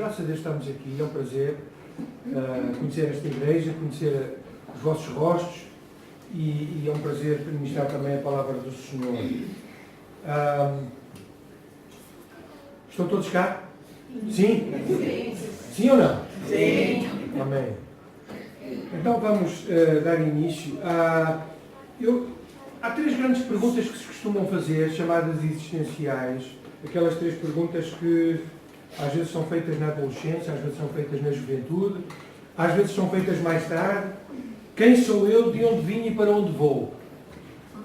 graças a Deus estamos aqui, é um prazer conhecer esta igreja, conhecer os vossos rostos e é um prazer ministrar também a palavra do Senhor. Estão todos cá? Sim? Sim ou não? Sim. Amém. Então vamos dar início. Há três grandes perguntas que se costumam fazer, chamadas existenciais. Aquelas três perguntas que às vezes são feitas na adolescência, às vezes são feitas na juventude, às vezes são feitas mais tarde. Quem sou eu, de onde vim e para onde vou?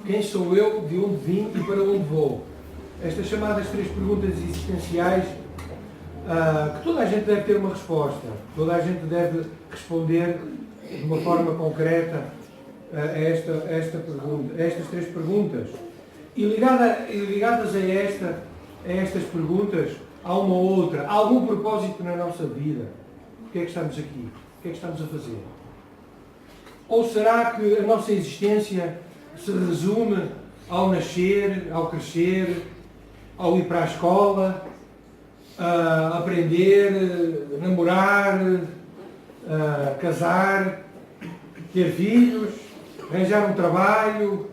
Quem sou eu, de onde vim e para onde vou? Estas chamadas três perguntas existenciais, que toda a gente deve ter uma resposta, toda a gente deve responder de uma forma concreta a estas três perguntas. E ligadas a estas perguntas, há uma outra. Há algum propósito na nossa vida? Por que é que estamos aqui? O que é que estamos a fazer? Ou será que a nossa existência se resume ao nascer, ao crescer, ao ir para a escola, a aprender, namorar, casar, ter filhos, arranjar um trabalho,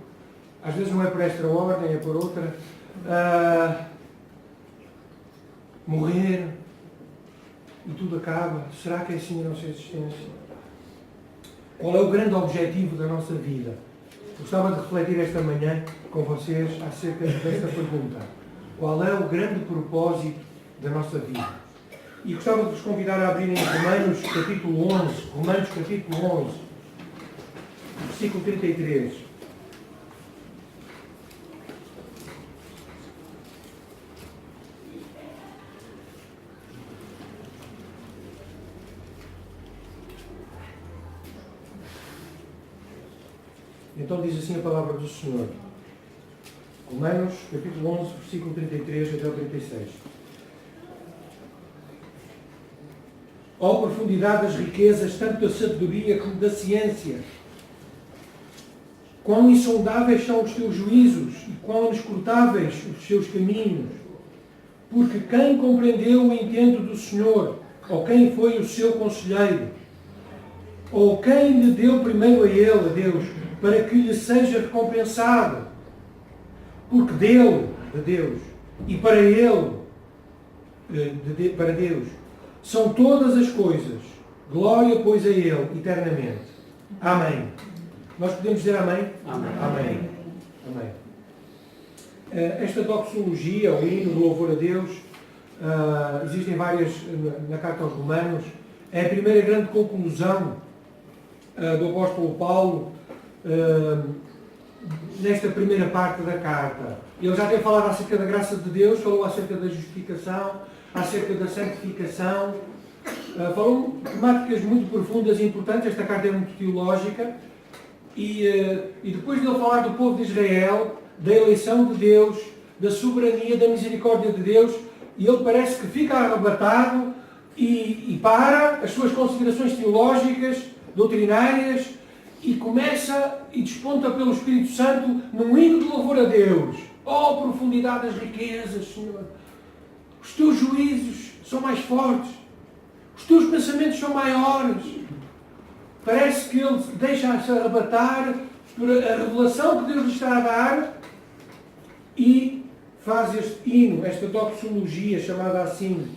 às vezes não é por esta ordem, é por outra, morrer e tudo acaba? Será que é assim a nossa existência? Qual é o grande objetivo da nossa vida? Gostava de refletir esta manhã com vocês acerca desta pergunta. Qual é o grande propósito da nossa vida? E gostava de vos convidar a abrirem Romanos capítulo 11, Romanos capítulo 11, versículo 33. Então diz assim a palavra do Senhor. Romanos, capítulo 11, versículo 33 até o 36. Ó profundidade das riquezas, tanto da sabedoria como da ciência! Quão insondáveis são os teus juízos e quão inescrutáveis os seus caminhos! Porque quem compreendeu o intento do Senhor, ou quem foi o seu conselheiro, ou quem lhe deu primeiro a ele, a Deus, para que lhe seja recompensado? Porque dele, de Deus, e para ele, para Deus, são todas as coisas. Glória, pois, a ele, eternamente. Amém. Nós podemos dizer amém? Amém. Amém. Amém. Esta doxologia, o hino do louvor a Deus, existem várias na carta aos Romanos. É a primeira grande conclusão do apóstolo Paulo nesta primeira parte da carta. Ele já tem falado acerca da graça de Deus, falou acerca da justificação, acerca da santificação, falou temáticas muito profundas e importantes. Esta carta é muito teológica e depois de ele falar do povo de Israel, da eleição de Deus, da soberania, da misericórdia de Deus, e ele parece que fica arrebatado e para as suas considerações teológicas, doutrinárias, e começa e desponta pelo Espírito Santo num hino de louvor a Deus. Oh, profundidade das riquezas, Senhor! Os teus juízos são mais fortes. Os teus pensamentos são maiores. Parece que ele deixa-se arrebatar por a revelação que Deus lhe está a dar e faz este hino, esta doxologia, chamada assim,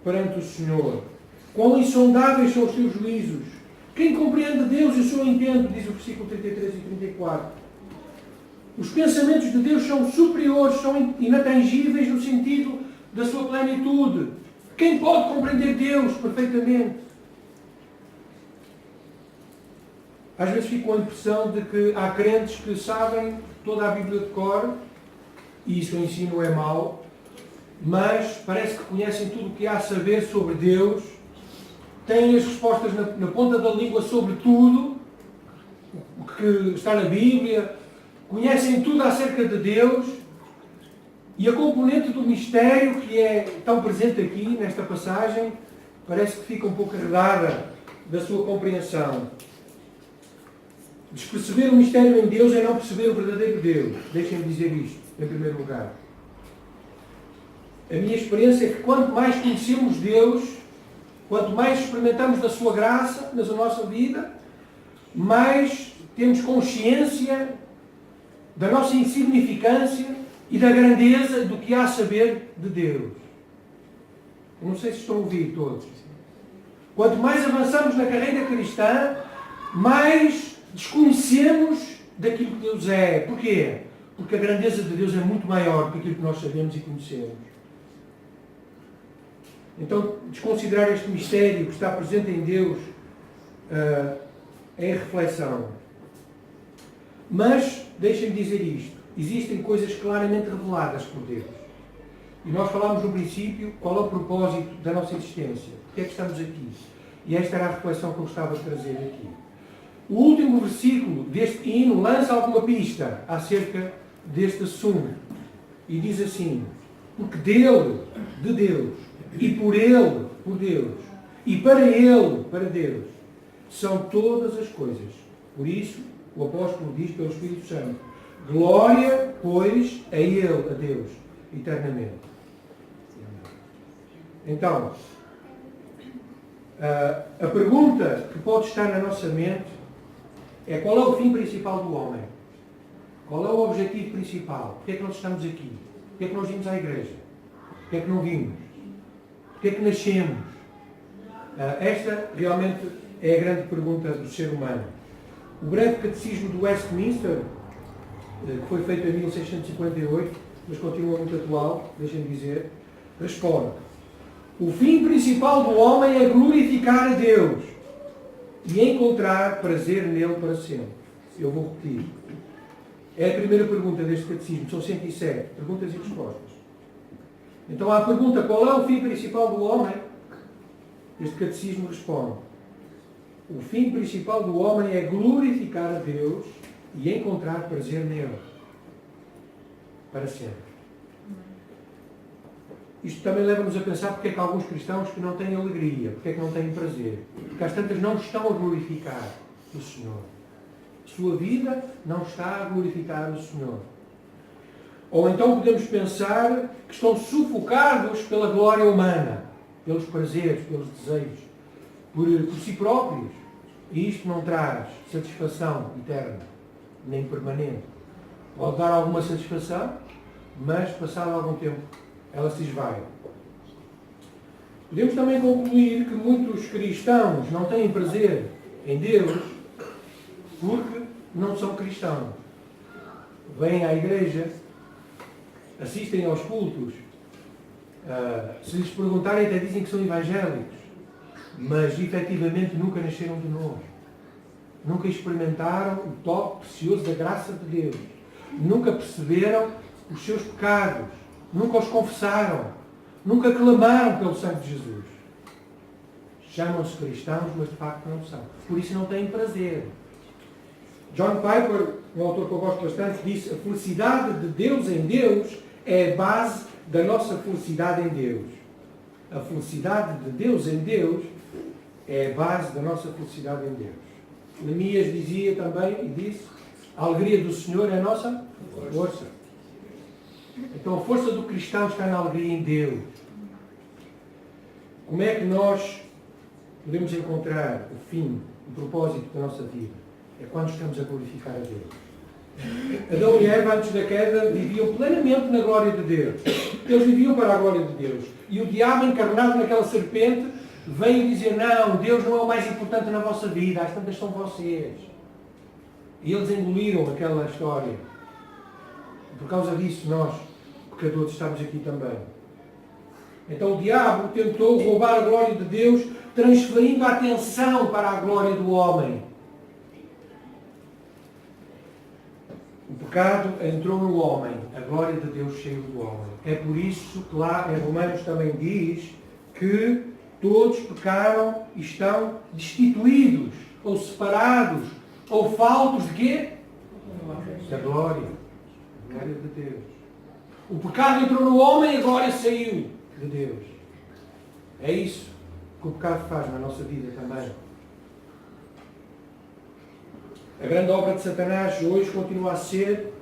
perante o Senhor. Quão insondáveis são os teus juízos! Quem compreende Deus e o seu intento, diz o versículo 33 e 34. Os pensamentos de Deus são superiores, são inatingíveis no sentido da sua plenitude. Quem pode compreender Deus perfeitamente? Às vezes fico com a impressão de que há crentes que sabem toda a Bíblia de cor, e isso em si não é mau, mas parece que conhecem tudo o que há a saber sobre Deus, têm as respostas na ponta da língua sobre tudo o que está na Bíblia, conhecem tudo acerca de Deus, e a componente do mistério que é tão presente aqui nesta passagem parece que fica um pouco arredada da sua compreensão. Desperceber o mistério em Deus é não perceber o verdadeiro Deus. Deixem-me dizer isto, em primeiro lugar. A minha experiência é que quanto mais conhecemos Deus, quanto mais experimentamos da sua graça na nossa vida, mais temos consciência da nossa insignificância e da grandeza do que há a saber de Deus. Eu não sei se estão a ouvir todos. Quanto mais avançamos na carreira cristã, mais desconhecemos daquilo que Deus é. Porquê? Porque a grandeza de Deus é muito maior do que aquilo que nós sabemos e conhecemos. Então, desconsiderar este mistério que está presente em Deus é reflexão. Mas, deixem-me dizer isto. Existem coisas claramente reveladas por Deus. E nós falámos no princípio qual é o propósito da nossa existência. Porquê é que estamos aqui? E esta era a reflexão que eu gostava de trazer aqui. O último versículo deste hino lança alguma pista acerca deste assunto. E diz assim: porque dele, de Deus, e por ele, por Deus, e para ele, para Deus, são todas as coisas. Por isso, o apóstolo diz pelo Espírito Santo: glória, pois, a ele, a Deus, eternamente. Então, a pergunta que pode estar na nossa mente é: qual é o fim principal do homem? Qual é o objetivo principal? Porquê é que nós estamos aqui? Porquê é que nós vimos à igreja? Porquê é que não vimos? Porquê é que nascemos? Esta realmente é a grande pergunta do ser humano. O breve catecismo do Westminster, que foi feito em 1658, mas continua muito atual, deixem-me dizer, responde: o fim principal do homem é glorificar a Deus e encontrar prazer nele para sempre. Eu vou repetir. É a primeira pergunta deste catecismo. São 107 perguntas e respostas. Então, à pergunta: qual é o fim principal do homem? Este catecismo responde: o fim principal do homem é glorificar a Deus e encontrar prazer nele para sempre. Isto também leva-nos a pensar porque é que há alguns cristãos que não têm alegria, porque é que não têm prazer. Porque às tantas não estão a glorificar o Senhor. A sua vida não está a glorificar o Senhor. Ou então podemos pensar que estão sufocados pela glória humana, pelos prazeres, pelos desejos, por si próprios. E isto não traz satisfação eterna, nem permanente. Pode dar alguma satisfação, mas passado algum tempo ela se esvai. Podemos também concluir que muitos cristãos não têm prazer em Deus porque não são cristãos. Vêm à igreja, assistem aos cultos, se lhes perguntarem até dizem que são evangélicos, mas efetivamente nunca nasceram de novo. Nunca experimentaram o toque precioso da graça de Deus. Nunca perceberam os seus pecados. Nunca os confessaram. Nunca clamaram pelo sangue de Jesus. Chamam-se cristãos, mas de facto não são. Por isso não têm prazer. John Piper, um autor que eu gosto bastante, disse: a felicidade de Deus em Deus é a base da nossa felicidade em Deus. A felicidade de Deus em Deus é a base da nossa felicidade em Deus. Neemias dizia também, e disse: a alegria do Senhor é a nossa força. Então a força do cristão está na alegria em Deus. Como é que nós podemos encontrar o fim, o propósito da nossa vida? É quando estamos a glorificar a Deus. Adão e Eva, antes da queda, viviam plenamente na glória de Deus. Eles viviam para a glória de Deus. E o diabo, encarnado naquela serpente, veio dizer: não, Deus não é o mais importante na vossa vida, as tantas são vocês. E eles engoliram aquela história. Por causa disso, nós, pecadores, estamos aqui também. Então o diabo tentou roubar a glória de Deus, transferindo a atenção para a glória do homem. O pecado entrou no homem, a glória de Deus saiu do homem. É por isso que lá em Romanos também diz que todos pecaram e estão destituídos, ou separados, ou faltos de quê? Da glória. A glória de Deus. O pecado entrou no homem e a glória saiu de Deus. É isso que o pecado faz na nossa vida também. A grande obra de Satanás hoje continua a ser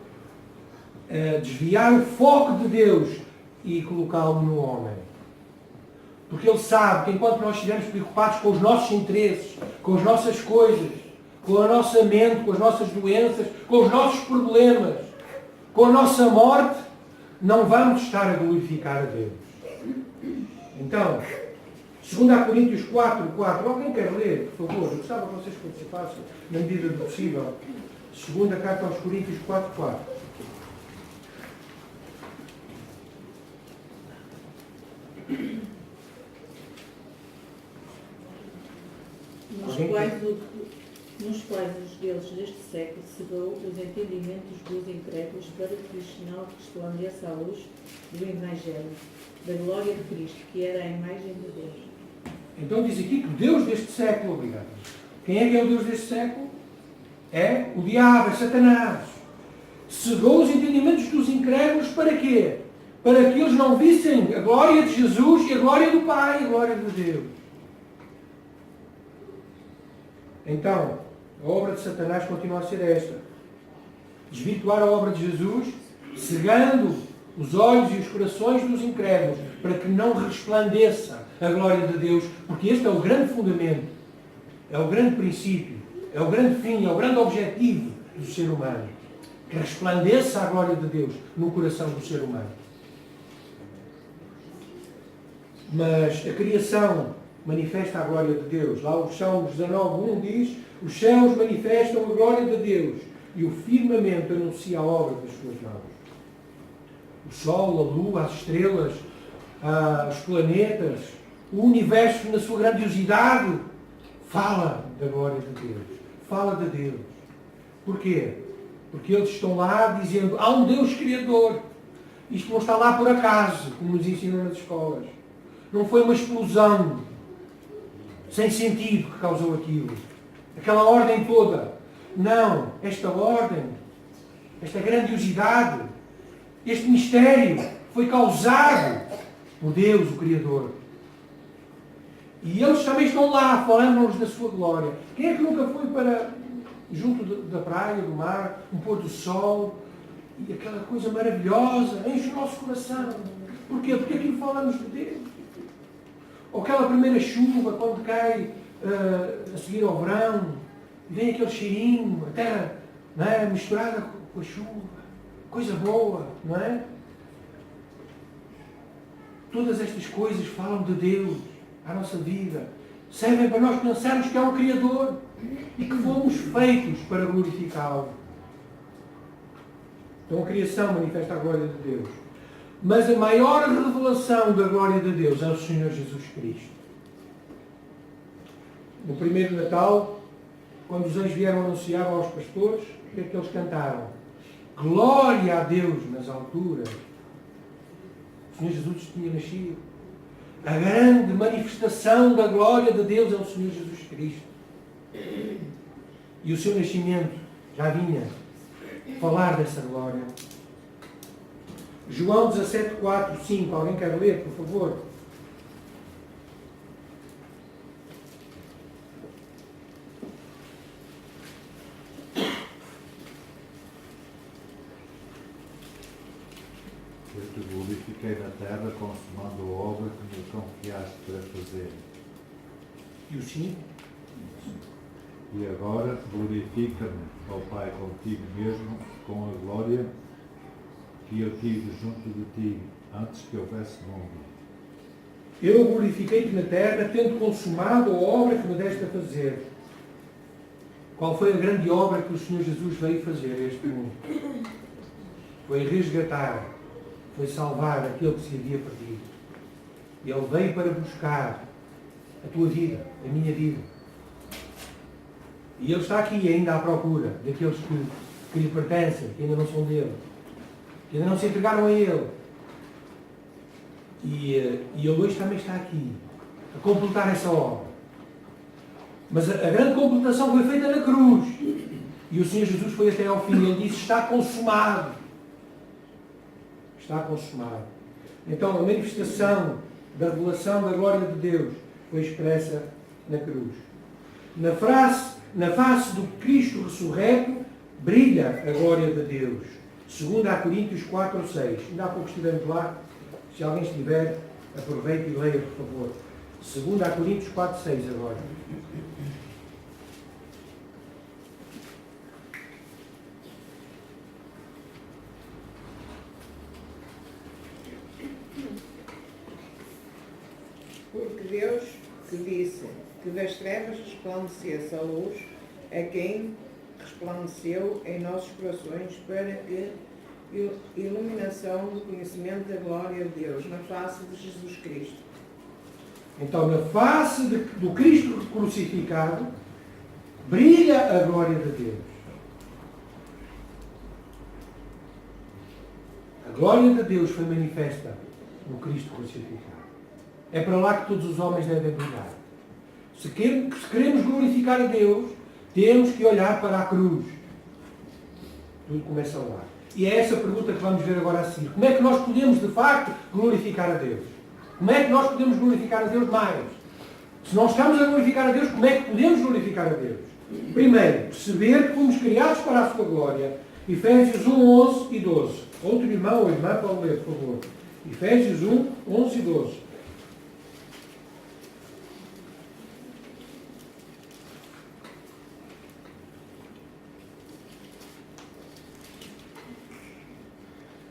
desviar o foco de Deus, e colocá-lo no homem. Porque Ele sabe que enquanto nós estivermos preocupados com os nossos interesses, com as nossas coisas, com a nossa mente, com as nossas doenças, com os nossos problemas, com a nossa morte, não vamos estar a glorificar a Deus. Então, 2 Coríntios 4:4, alguém quer ler, por favor? Eu gostava que vocês participassem na medida do possível. 2 carta aos Coríntios 4:4. Nos quais os deuses deste século cegou os entendimentos dos incrédulos para que o sinal resplandeça à luz do Evangelho, da glória de Cristo, que era a imagem de Deus. Então diz aqui que o Deus deste século, obrigado. Quem é que é o Deus deste século? É o diabo, é Satanás. Cegou os entendimentos dos incrédulos para quê? Para que eles não vissem a glória de Jesus e a glória do Pai, a glória de Deus. Então, a obra de Satanás continua a ser esta. Desvirtuar a obra de Jesus, cegando os olhos e os corações dos incrédulos, para que não resplandeça a glória de Deus, porque este é o grande fundamento, é o grande princípio, é o grande fim, é o grande objetivo do ser humano. Que resplandeça a glória de Deus no coração do ser humano. Mas a criação manifesta a glória de Deus. Lá o Salmos 19:1 diz: os céus manifestam a glória de Deus e o firmamento anuncia a obra das suas mãos. O sol, a lua, as estrelas, os planetas, o universo na sua grandiosidade fala da glória de Deus. Fala de Deus. Porquê? Porque eles estão lá dizendo: há um Deus Criador. Isto não está lá por acaso, como nos ensinam nas escolas. Não foi uma explosão sem sentido que causou aquilo. Aquela ordem toda. Não. Esta ordem, esta grandiosidade, este mistério foi causado por Deus, o Criador. E eles também estão lá, falando-nos da sua glória. Quem é que nunca foi para junto da praia, do mar, um pôr do sol, e aquela coisa maravilhosa enche o nosso coração? Porquê? Porque aquilo fala-nos de Deus. Ou aquela primeira chuva, quando cai a seguir ao verão, e vem aquele cheirinho, a terra, não é, misturada com a chuva. Coisa boa, não é? Todas estas coisas falam de Deus à nossa vida. Servem para nós pensarmos que há um Criador e que fomos feitos para glorificá-lo. Então a criação manifesta a glória de Deus. Mas a maior revelação da glória de Deus é o Senhor Jesus Cristo. No primeiro Natal, quando os anjos vieram anunciar aos pastores, o que é que eles cantaram? Glória a Deus nas alturas. O Senhor Jesus tinha nascido. A grande manifestação da glória de Deus é o Senhor Jesus Cristo. E o seu nascimento já vinha falar dessa glória. João 17:4-5. Alguém quer ler, por favor? Eu te glorifiquei na terra, consumando a obra que me confiaste para fazer. E o 5? E agora glorifica-me, ó Pai, contigo mesmo, com a glória que eu tive junto de ti, antes que houvesse mundo. Eu glorifiquei-te na terra, tendo consumado a obra que me deste a fazer. Qual foi a grande obra que o Senhor Jesus veio fazer a este mundo? Foi resgatar, foi salvar aquele que se havia perdido. E Ele veio para buscar a tua vida, a minha vida. E Ele está aqui ainda à procura daqueles que lhe pertencem, que ainda não são dele, que ainda não se entregaram a Ele. E Ele hoje também está aqui, a completar essa obra. Mas a grande completação foi feita na cruz. E o Senhor Jesus foi até ao fim. Ele disse: está consumado. Está consumado. Então a manifestação da revelação da glória de Deus foi expressa na cruz. Na face do Cristo ressurreto brilha a glória de Deus. 2 Coríntios 4:6. Ainda há pouco estivemos lá. Se alguém estiver, aproveite e leia, por favor. 2 Coríntios 4:6 agora. Porque Deus que disse que das trevas resplandecesse a luz, a quem resplandeceu em nossos corações para a iluminação do conhecimento da glória de Deus na face de Jesus Cristo. Então, na face do Cristo crucificado, brilha a glória de Deus. A glória de Deus foi manifesta no Cristo crucificado. É para lá que todos os homens devem brilhar. Se queremos glorificar a Deus, temos que olhar para a cruz. Tudo começa lá. E é essa pergunta que vamos ver agora a seguir. Como é que nós podemos, de facto, glorificar a Deus? Como é que nós podemos glorificar a Deus mais? Se nós estamos a glorificar a Deus, como é que podemos glorificar a Deus? Primeiro, perceber que fomos criados para a sua glória. Efésios 1, 11 e 12. Outro irmão ou irmã pode ler, por favor. Efésios 1, 11 e 12.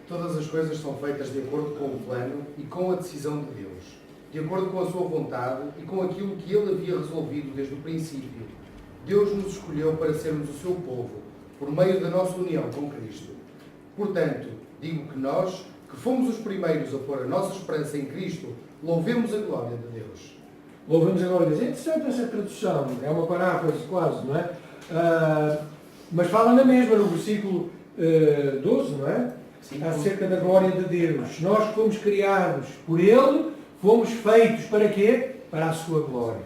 Todas as coisas são feitas de acordo com o plano e com a decisão de Deus, de acordo com a sua vontade e com aquilo que Ele havia resolvido desde o princípio. Deus nos escolheu para sermos o seu povo, por meio da nossa união com Cristo. Portanto, digo que nós, que fomos os primeiros a pôr a nossa esperança em Cristo, louvemos a glória de Deus. Louvemos a glória de Deus. É interessante essa tradução, é uma paráfrase quase, não é? Mas fala na mesma, no versículo 12, não é? Sim, Acerca da glória de Deus. Nós fomos criados por Ele, fomos feitos para quê? Para a sua glória.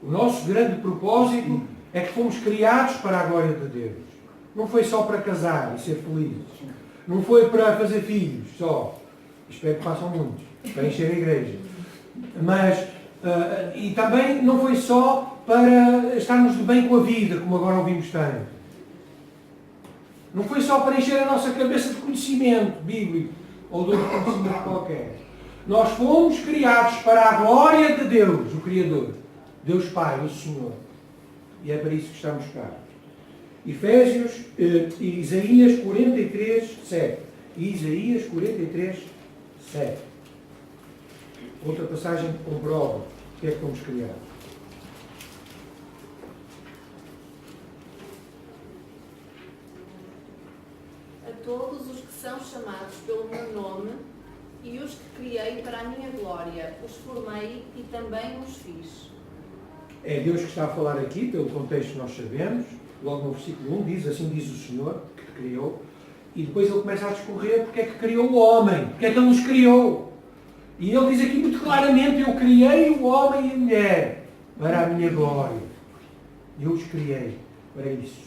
O nosso grande propósito é que fomos criados para a glória de Deus. Não foi só para casar e ser felizes. Não foi para fazer filhos só. Espero que façam muitos, para encher a igreja. Mas, e também não foi só para estarmos de bem com a vida, como agora ouvimos tanto. Não foi só para encher a nossa cabeça de conhecimento bíblico ou de outro conhecimento qualquer. Nós fomos criados para a glória de Deus, o Criador. Deus Pai, o Senhor. E é para isso que estamos cá. Efésios, Isaías 43, 7. Isaías 43, 7. Outra passagem que comprova o que é que fomos criados. A todos os que são chamados pelo meu nome e os que criei para a minha glória, os formei e também os fiz. É Deus que está a falar aqui, pelo contexto que nós sabemos. Logo no versículo 1 diz, assim diz o Senhor, que te criou. E depois ele começa a discorrer porque é que criou o homem, porque é que ele nos criou. E ele diz aqui muito claramente, eu criei o homem e a mulher para a minha glória. Eu os criei para isso.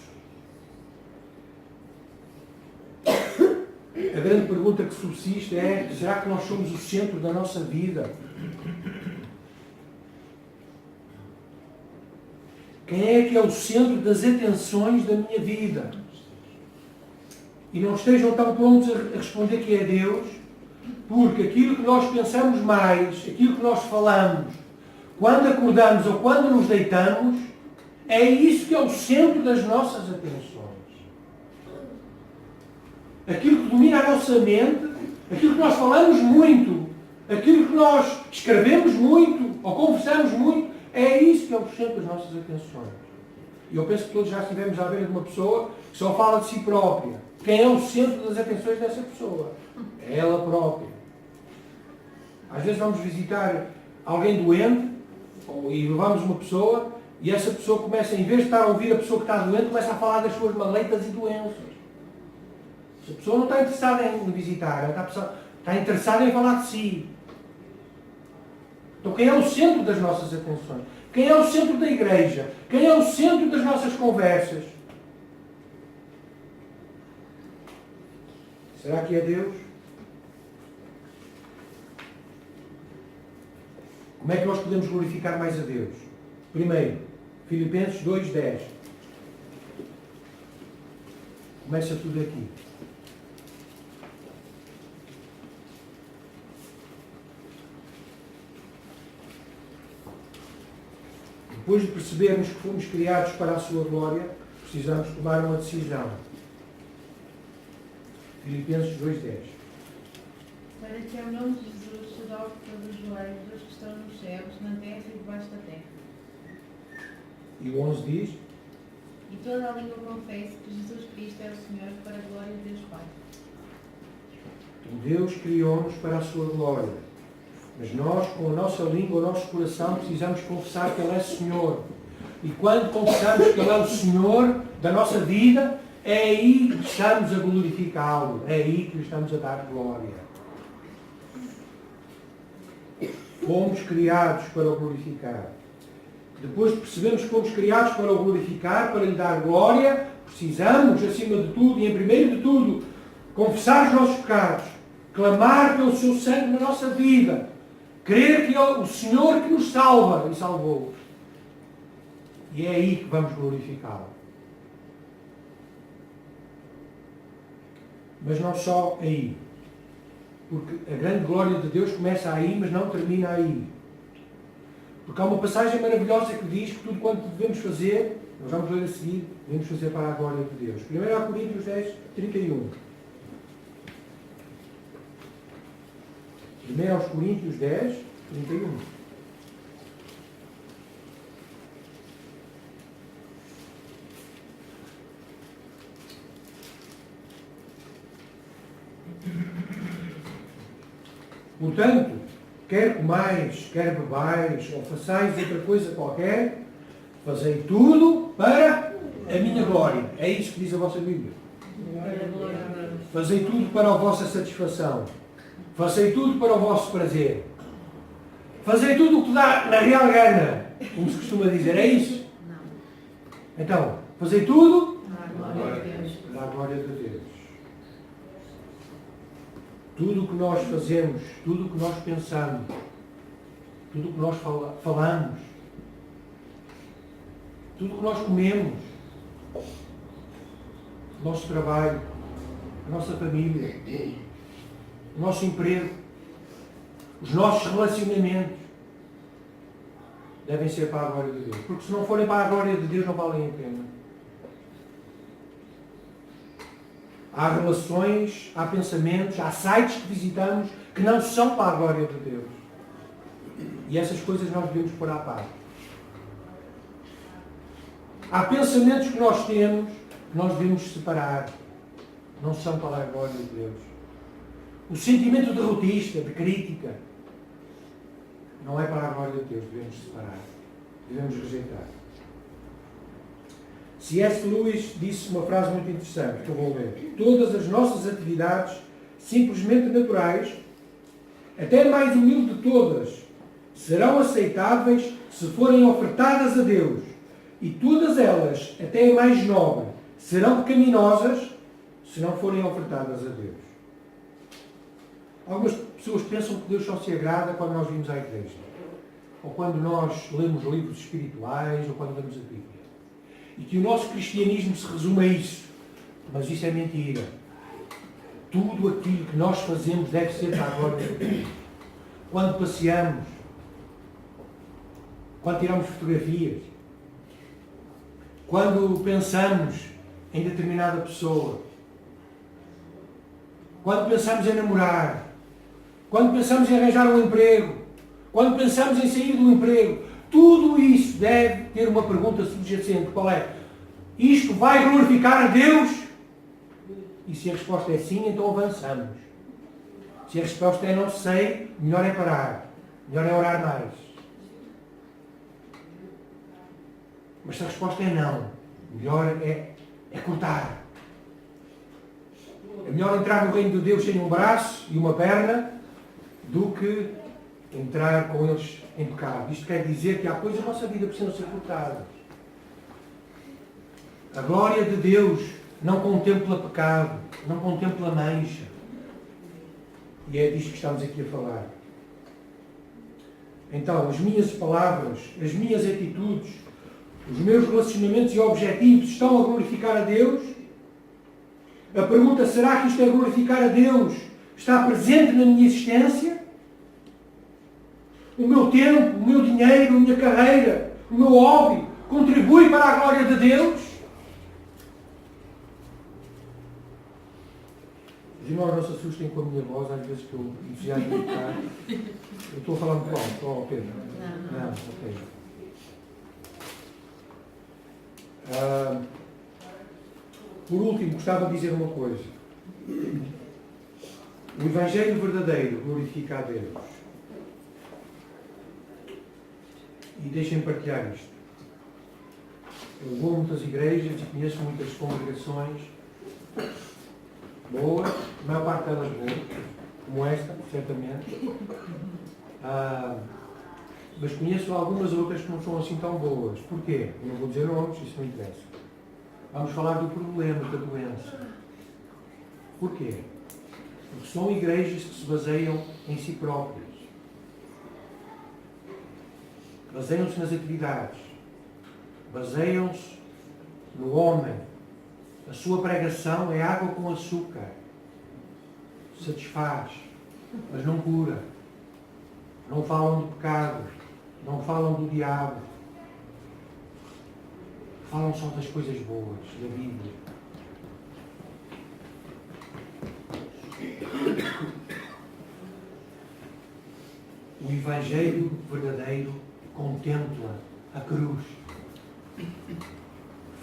A grande pergunta que subsiste é, será que nós somos o centro da nossa vida? Quem é que é o centro das atenções da minha vida? E não estejam tão prontos a responder que é Deus, porque aquilo que nós pensamos mais, aquilo que nós falamos, quando acordamos ou quando nos deitamos, é isso que é o centro das nossas atenções. Aquilo que domina a nossa mente, aquilo que nós falamos muito, aquilo que nós escrevemos muito ou conversamos muito, é isso que é o centro das nossas atenções. E eu penso que todos já estivemos à beira de uma pessoa que só fala de si própria. Quem é o centro das atenções dessa pessoa? É ela própria. Às vezes vamos visitar alguém doente e levamos uma pessoa e essa pessoa começa, em vez de estar a ouvir a pessoa que está doente, começa a falar das suas maleitas e doenças. A pessoa não está interessada em visitar, ela está interessada em falar de si. Então quem é o centro das nossas atenções? Quem é o centro da igreja? Quem é o centro das nossas conversas? Será que é Deus? Como é que nós podemos glorificar mais a Deus? Primeiro, Filipenses 2:10. Começa tudo aqui. depois de percebermos que fomos criados para a sua glória, precisamos tomar uma decisão. Filipenses 2:10. Para que ao nome de Jesus se dobre todos os joelhos dos que estão nos céus, na terra e debaixo da terra. E o 11 diz: E toda a língua confesse que Jesus Cristo é o Senhor, para a glória de Deus Pai. Deus criou-nos para a sua glória. Mas nós, com a nossa língua, o nosso coração, precisamos confessar que Ele é Senhor. E quando confessamos que Ele é o Senhor da nossa vida, é aí que estamos a glorificá-lo. É aí que lhe estamos a dar glória. Fomos criados para o glorificar. Depois de percebermos que fomos criados para o glorificar, para lhe dar glória, precisamos, acima de tudo, e em primeiro de tudo, confessar os nossos pecados, clamar pelo seu sangue na nossa vida, crer que é o Senhor que nos salva e salvou. E é aí que vamos glorificá-lo. Mas não só aí. Porque a grande glória de Deus começa aí, mas não termina aí. Porque há uma passagem maravilhosa que diz que tudo quanto devemos fazer, nós vamos ler a seguir, devemos fazer para a glória de Deus. 1 Coríntios 10:31. 1 Coríntios 10:31. Portanto, quer comais, quer bebais, ou façais outra coisa qualquer, fazei tudo para a minha glória. É isso que diz a vossa Bíblia. Fazei tudo para a vossa satisfação. Fazei tudo para o vosso prazer. Fazei tudo o que dá na real gana, como se costuma dizer. É isso? Então, fazei tudo para a glória de Deus. Tudo o que nós fazemos, tudo o que nós pensamos, tudo o que nós falamos, tudo o que nós comemos, o nosso trabalho, a nossa família, o nosso emprego, os nossos relacionamentos, devem ser para a glória de Deus. Porque se não forem para a glória de Deus, não valem a pena. Há relações, há pensamentos, há sites que visitamos que não são para a glória de Deus. E essas coisas nós devemos pôr à parte. Há pensamentos que nós temos que nós devemos separar. Não são para a glória de Deus. O sentimento derrotista, de crítica, não é para a glória de Deus. Devemos separar. Devemos rejeitar. C.S. Lewis disse uma frase muito interessante, que eu vou ler. Todas as nossas atividades, simplesmente naturais, até a mais humilde de todas, serão aceitáveis se forem ofertadas a Deus. E todas elas, até a mais nobre, serão pecaminosas se não forem ofertadas a Deus. Algumas pessoas pensam que Deus só se agrada quando nós vimos à igreja. Ou quando nós lemos livros espirituais, ou quando lemos a Bíblia. E que o nosso cristianismo se resume a isso. Mas isso é mentira. Tudo aquilo que nós fazemos deve ser para a glória de Deus. Quando passeamos, quando tiramos fotografias, quando pensamos em determinada pessoa, quando pensamos em namorar, quando pensamos em arranjar um emprego, quando pensamos em sair do emprego, tudo isso deve ter uma pergunta subjacente. Qual é? Isto vai glorificar a Deus? E se a resposta é sim, então avançamos. Se a resposta é não sei, melhor é parar. Melhor é orar mais. Mas se a resposta é não, melhor é cortar. É melhor entrar no reino de Deus sem um braço e uma perna do que entrar com eles em pecado. Isto quer dizer que há coisas na nossa vida que precisam ser cortadas. A glória de Deus não contempla pecado, não contempla mancha. E é disto que estamos aqui a falar. Então, as minhas palavras, as minhas atitudes, os meus relacionamentos e objetivos estão a glorificar a Deus? A pergunta, será que isto é glorificar a Deus? Está presente na minha existência? O meu tempo, o meu dinheiro, a minha carreira, o meu hobby, contribui para a glória de Deus? Os irmãos não se assustem com a minha voz, às vezes que eu entusiasmo um bocado. Eu estou a falar muito alto, oh, Pedro? Não, ok. Por último, gostava de dizer uma coisa. O Evangelho verdadeiro glorifica a Deus. E deixem-me partilhar isto. Eu vou a muitas igrejas e conheço muitas congregações boas, a maior parte delas boas, como esta, certamente. Mas conheço algumas outras que não são assim tão boas. Porquê? Eu não vou dizer nomes, isso não interessa. Vamos falar do problema, da doença. Porquê? Porque são igrejas que se baseiam em si próprias. Baseiam-se nas atividades. Baseiam-se no homem. A sua pregação é água com açúcar. Satisfaz, mas não cura. Não falam de pecado. Não falam do diabo. Falam só das coisas boas, da Bíblia. O Evangelho verdadeiro contempla a cruz.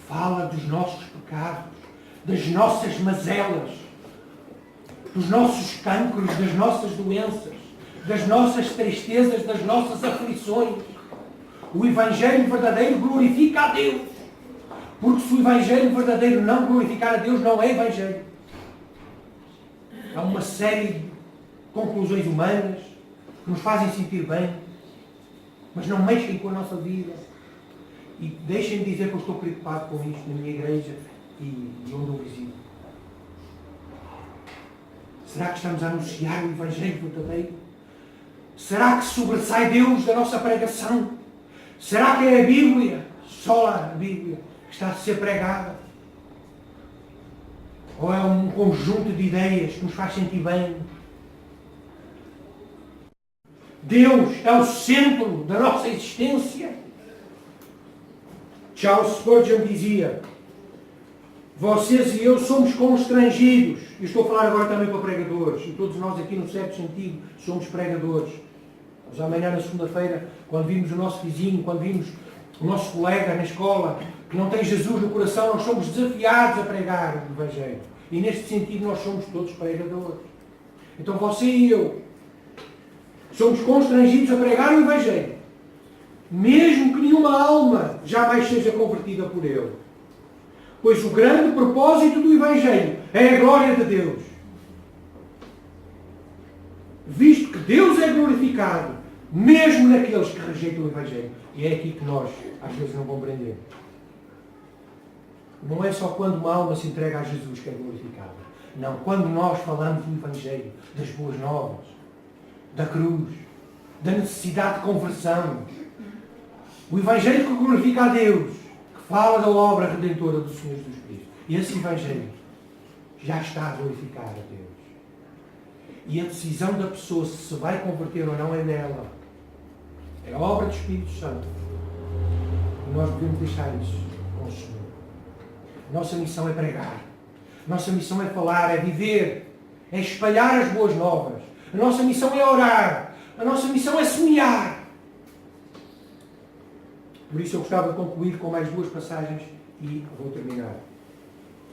Fala dos nossos pecados, das nossas mazelas, dos nossos cancros, das nossas doenças, das nossas tristezas, das nossas aflições. O Evangelho verdadeiro glorifica a Deus. Porque se o Evangelho verdadeiro não glorificar a Deus, não é Evangelho. Há uma série de conclusões humanas que nos fazem sentir bem, mas não mexem com a nossa vida. E deixem-me dizer que eu estou preocupado com isto na minha igreja e onde eu visito. Será que estamos a anunciar o Evangelho verdadeiro? Será que sobressai Deus da nossa pregação? Será que é a Bíblia, só a Bíblia, que está a ser pregada? Ou é um conjunto de ideias que nos faz sentir bem? Deus é o centro da nossa existência. Charles Spurgeon dizia: vocês e eu somos constrangidos. Eu estou a falar agora também para pregadores. E todos nós aqui, no certo sentido, somos pregadores. Mas amanhã, na segunda-feira, quando vimos o nosso vizinho, quando vimos o nosso colega na escola, que não tem Jesus no coração, nós somos desafiados a pregar o Evangelho. E neste sentido nós somos todos pregadores. Então você e eu somos constrangidos a pregar o Evangelho, mesmo que nenhuma alma jamais seja convertida por ele. Pois o grande propósito do Evangelho é a glória de Deus. Visto que Deus é glorificado, mesmo naqueles que rejeitam o Evangelho. E é aqui que nós, às vezes, não compreendemos. Não é só quando uma alma se entrega a Jesus que é glorificada. Não, quando nós falamos do Evangelho, das boas novas, da cruz, da necessidade de conversão. O Evangelho que glorifica a Deus, que fala da obra redentora do Senhor Jesus Cristo. E esse Evangelho já está a glorificar a Deus. E a decisão da pessoa se vai converter ou não é dela. É a obra do Espírito Santo. E nós devemos deixar isso com o Senhor. Nossa missão é pregar. Nossa missão é falar, é viver, é espalhar as boas novas. A nossa missão é orar. A nossa missão é semear. Por isso eu gostava de concluir com mais duas passagens e vou terminar.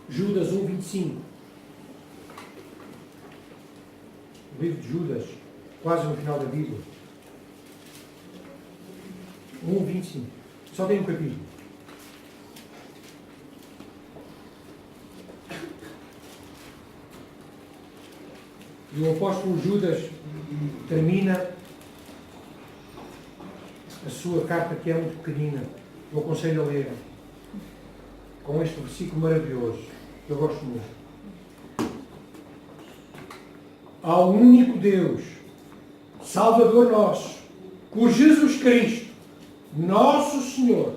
Judas 1:25. O livro de Judas, quase no final da Bíblia. 1:25. Só tem um capítulo. E o apóstolo Judas termina a sua carta, que é muito pequenina. Eu aconselho a ler com este versículo maravilhoso, que eu gosto muito. Ao único Deus, Salvador nosso, por Jesus Cristo, nosso Senhor,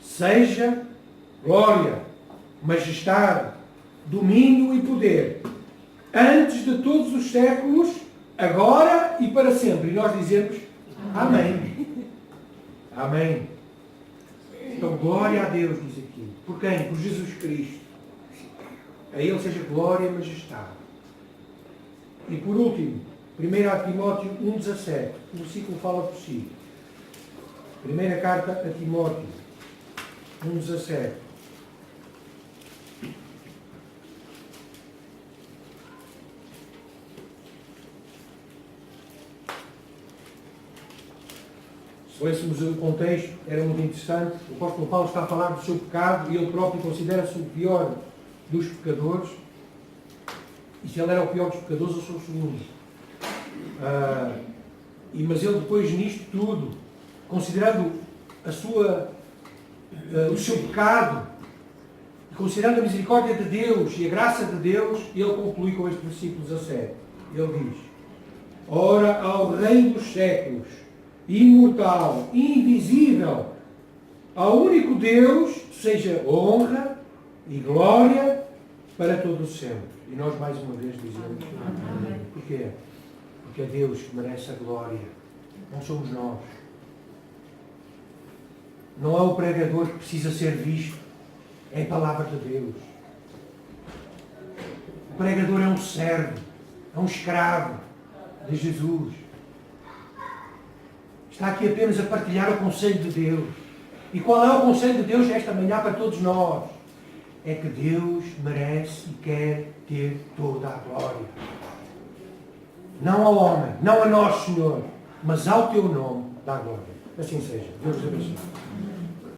seja glória, majestade, domínio e poder, antes de todos os séculos, agora e para sempre. E nós dizemos amém. Amém? Então, glória a Deus, diz aqui. Por quem? Por Jesus Cristo. A Ele seja glória e majestade. E por último, 1 Timóteo 1,17. O versículo fala por si. Primeira carta a Timóteo 1,17. Se lêssemos o contexto, era muito interessante. O apóstolo Paulo está a falar do seu pecado e ele próprio considera-se o pior dos pecadores. E se ele era o pior dos pecadores, eu sou o segundo. Mas ele depois nisto tudo, considerando o seu pecado, considerando a misericórdia de Deus e a graça de Deus, ele conclui com este versículo 17. Ele diz: ora ao Rei dos séculos, imortal, invisível, ao único Deus, seja honra e glória para todo o sempre. E nós mais uma vez dizemos amém. Porquê? Porque é Deus que merece a glória. Não somos nós. Não é o pregador que precisa ser visto. É a palavra de Deus. O pregador é um servo, é um escravo de Jesus. Está aqui apenas a partilhar o conselho de Deus. E qual é o conselho de Deus esta manhã para todos nós? É que Deus merece e quer ter toda a glória. Não ao homem, não a nós, Senhor, mas ao teu nome dá glória. Assim seja. Deus abençoe.